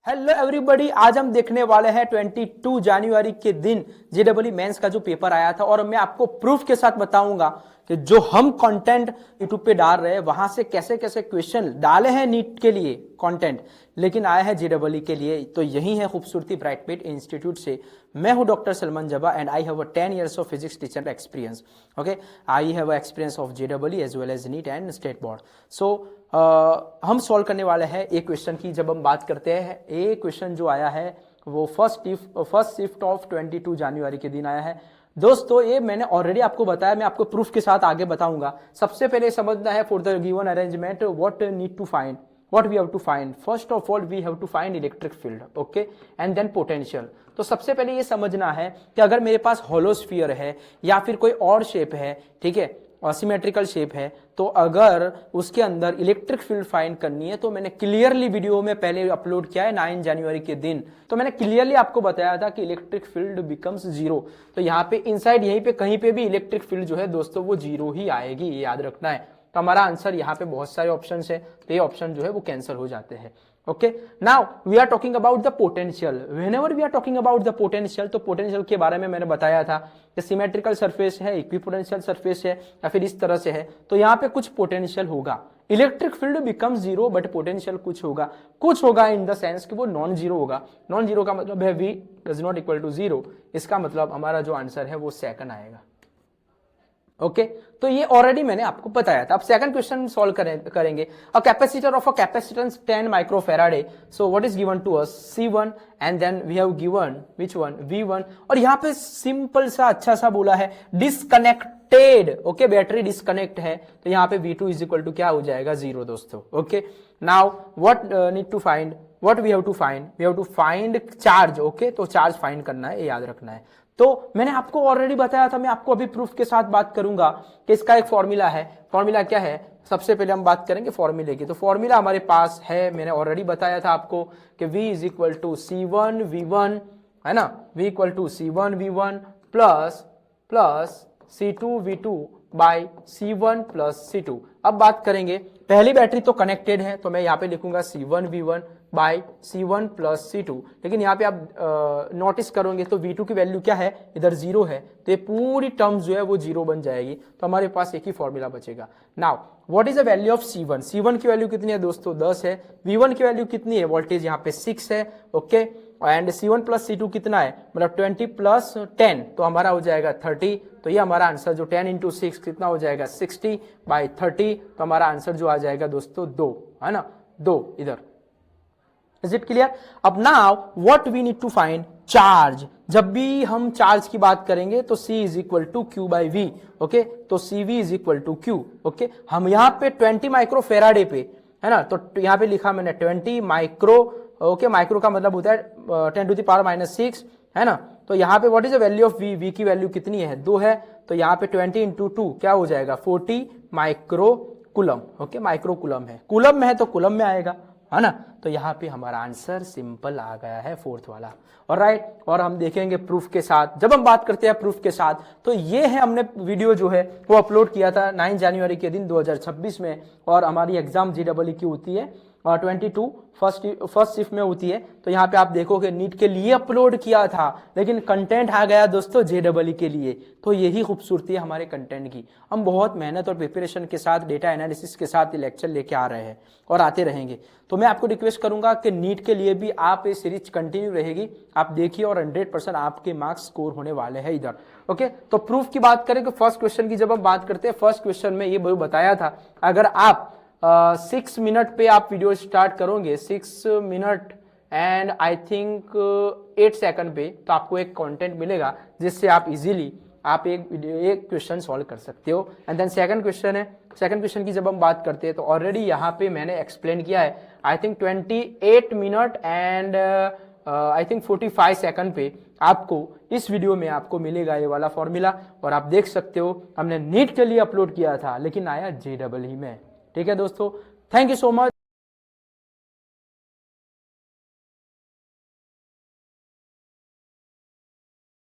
Hello everybody, आज हम देखने वाले हैं 22 जनवरी के दिन जेडब्ल्यू मेंस का जो पेपर आया था और मैं आपको प्रूफ के साथ बताऊंगा कि जो हम कंटेंट यूट्यूब पे डाल रहे हैं वहां से कैसे कैसे क्वेश्चन डाले हैं नीट के लिए कंटेंट, लेकिन आया है जेडब्ल्यू के लिए। तो यही है खूबसूरती ब्राइटपेट इंस्टीट्यूट से। मैं हूं डॉक्टर सलमान जबा and I have 10 years of physics teacher experience. Okay, I have experience of JW as well as NEET and state board. So हम सॉल्व करने वाले हैं एक क्वेश्चन की। जब हम बात करते हैं, एक क्वेश्चन जो आया है वो फर्स्ट शिफ्ट ऑफ 22 जनवरी के दिन आया है दोस्तों। ये मैंने ऑलरेडी आपको बताया, मैं आपको प्रूफ के साथ आगे बताऊंगा। सबसे पहले समझना है for the given arrangement what need to find, what we have to find. First of all we have to find electric field, okay, and then potential. तो सबसे पहले ये समझना है कि अगर मेरे पास होलोस्फीयर है या फिर कोई और शेप है, ठीक है, सिमेट्रिकल शेप है, तो अगर उसके अंदर इलेक्ट्रिक फील्ड फाइंड करनी है तो मैंने क्लियरली वीडियो में पहले अपलोड किया है 9 जनवरी के दिन। तो मैंने क्लियरली आपको बताया था कि इलेक्ट्रिक फील्ड बिकम्स जीरो। तो यहाँ पे इनसाइड यहीं पे कहीं पे भी इलेक्ट्रिक फील्ड जो है दोस्तों वो जीरो ही आएगी, ये याद रखना है। तो हमारा आंसर यहाँ पे बहुत सारे ऑप्शन है, तो ये ऑप्शन जो है वो कैंसिल हो जाते हैं। Okay, now we are talking about the potential. Whenever we are talking about the potential, तो पोटेंशियल के बारे में मैंने बताया था कि सिमेट्रिकल सरफेस है, इक्विपोटेंशियल सरफेस है या फिर इस तरह से है, तो यहाँ पे कुछ पोटेंशियल होगा। Electric field becomes zero but potential कुछ होगा इन द सेंस कि वो नॉन जीरो होगा। नॉन जीरो का मतलब है v does not equal to zero. इसका मतलब हमारा जो आंसर है वो सेकंड आएगा। ओके, तो ये ऑलरेडी मैंने आपको बताया था। अब सेकंड क्वेश्चन सॉल्व करेंगे। A capacitor of a capacitance 10 microfarad, so what is given to us C1 and then we have given which one V1। और यहाँ पे सिंपल सा अच्छा सा बोला है डिस्कनेक्टेड। ओके, बैटरी डिस्कनेक्ट है, तो यहाँ पे V2 इज इक्वल टू क्या हो जाएगा, जीरो दोस्तों। Okay, now what need to find, what we have to find, we have to find charge. Okay, तो चार्ज फाइंड करना है, ये याद रखना है। तो मैंने आपको ऑलरेडी बताया था, मैं आपको अभी प्रूफ के साथ बात करूंगा कि इसका एक फॉर्मूला है। फॉर्मूला क्या है, सबसे पहले हम बात करेंगे फॉर्मूले की। तो फॉर्मूला हमारे पास है, मैंने ऑलरेडी बताया था आपको कि V is equal to C1 V1, है ना, V equal to C1 V1 plus C2 V2 by C1 plus C2। अब बात करेंगे, पहली बैटरी तो कनेक्टेड है, तो मैं यहाँ पे लिखूंगा C1 V1 by C1 plus C2। लेकिन यहाँ पे आप नोटिस करोगे तो V2 की वैल्यू क्या है, इधर जीरो है, तो ये पूरी टर्म्स जो है वो जीरो बन जाएगी। तो हमारे पास एक ही फॉर्मूला बचेगा। Now what is the value of C1? C1 की वैल्यू कितनी है दोस्तों, 10 है। V1 की वैल्यू कितनी है, वोल्टेज यहाँ पे 6 है। Okay, and C1 plus C2 कितना है, मतलब 20 प्लस 10, तो हमारा हो जाएगा 30। तो ये हमारा आंसर जो 10 इंटू 6 कितना हो जाएगा, 60 बाई 30। तो हमारा आंसर जो आ जाएगा दोस्तों 2, है ना, 2 इधर। Is it clear? अब now what we need to find charge. जब भी हम चार्ज की बात करेंगे तो C is equal to Q by V। Okay, तो CV is equal to Q। Okay, हम यहाँ पे 20 माइक्रोफेराडे पे, है ना, तो यहाँ पे लिखा मैंने 20 माइक्रो। ओके, माइक्रो का मतलब होता है 10 टू द पावर माइनस 6, है ना। तो यहाँ पे what is the value of V? V की वैल्यू कितनी है, 2 है। तो यहाँ पे 20 इंटू 2 क्या हो जाएगा, 40 micro coulomb. Okay, micro coulomb है, कुलम में है तो कुलम में आएगा, है ना। तो यहाँ पे हमारा आंसर सिंपल आ गया है, फोर्थ वाला। और राइट, और हम देखेंगे प्रूफ के साथ। जब हम बात करते हैं प्रूफ के साथ, तो ये है, हमने वीडियो जो है वो अपलोड किया था 9 जनवरी के दिन 2026 में। और हमारी एग्जाम जेडब्ल्यू की होती है 22 फर्स्ट शिफ्ट में होती है। तो यहाँ पे आप देखोगे नीट के लिए अपलोड किया था, लेकिन कंटेंट आ गया दोस्तों जेडब्ल्यू के लिए। तो यही खूबसूरती है हमारे कंटेंट की। हम बहुत मेहनत और प्रिपरेशन के साथ, डेटा एनालिसिस के साथ लेक्चर लेके आ रहे हैं और आते रहेंगे। तो मैं आपको रिक्वेस्ट करूंगा कि नीट के लिए भी आप ये सीरीज कंटिन्यू रहेगी, आप देखिए, और 100% आपके मार्क्स स्कोर होने वाले हैं इधर। ओके, तो प्रूफ की बात करें तो फर्स्ट क्वेश्चन की जब हम बात करते हैं, फर्स्ट क्वेश्चन में ये बताया था, अगर आप 6 मिनट पे आप वीडियो स्टार्ट करोगे, 6 minute and I think 8 second पे, तो आपको एक कंटेंट मिलेगा जिससे आप इजीली आप एक क्वेश्चन सॉल्व कर सकते हो। एंड देन सेकंड क्वेश्चन है, सेकंड क्वेश्चन की जब हम बात करते हैं तो ऑलरेडी यहाँ पे मैंने एक्सप्लेन किया है, I think 28 minute and I think 45 second पे आपको इस वीडियो में आपको मिलेगा ये वाला फॉर्मूला। और आप देख सकते हो हमने नीट के लिए अपलोड किया था, लेकिन आया जेडब्ल्यू में। ठीक है दोस्तों, थैंक यू सो मच।